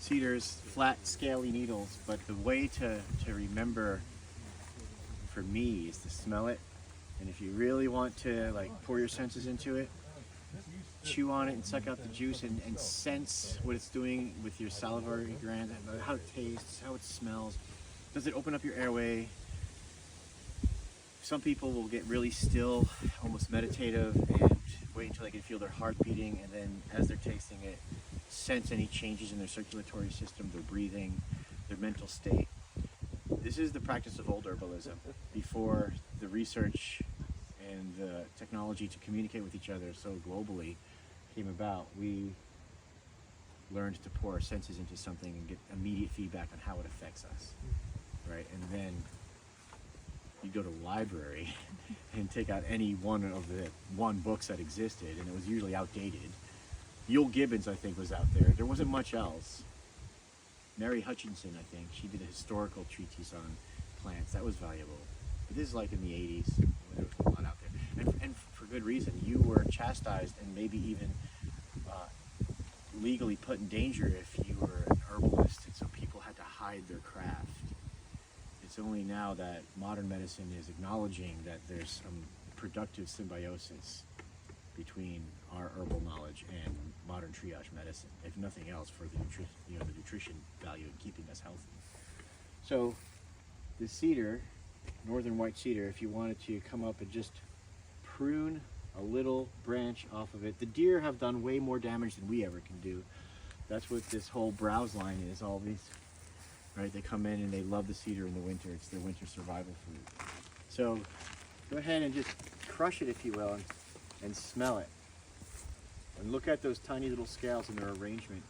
Cedar's flat, scaly needles, but the way to remember for me is to smell it. And if you really want to like pour your senses into it, chew on it and suck out the juice and sense what it's doing with your salivary gland, how it tastes, how it smells. Does it open up your airway? Some people will get really still, almost meditative, and wait until they can feel their heart beating, and then as they're tasting it, sense any changes in their circulatory system, their breathing, their mental state. This is the practice of old herbalism. Before the research and the technology to communicate with each other so globally came about, we learned to pour our senses into something and get immediate feedback on how it affects us, right? And then you go to the library and take out any one of the books that existed, and it was usually outdated. Yule Gibbons, I think, was out there. There wasn't much else. Mary Hutchinson, I think, she did a historical treatise on plants. That was valuable. But this is like in the 80s. There was a lot out there. And for good reason. You were chastised and maybe even legally put in danger if you were an herbalist. And so people had to hide their craft. It's only now that modern medicine is acknowledging that there's some productive symbiosis between our herbal knowledge and modern triage medicine, if nothing else, for the nutrition value in keeping us healthy. So the cedar, northern white cedar, if you wanted to come up and just prune a little branch off of it, the deer have done way more damage than we ever can do. That's what this whole browse line is. All these, right? They come in and they love the cedar in the winter. It's their winter survival food. So go ahead and just crush it, if you will, and smell it. And look at those tiny little scales in their arrangement.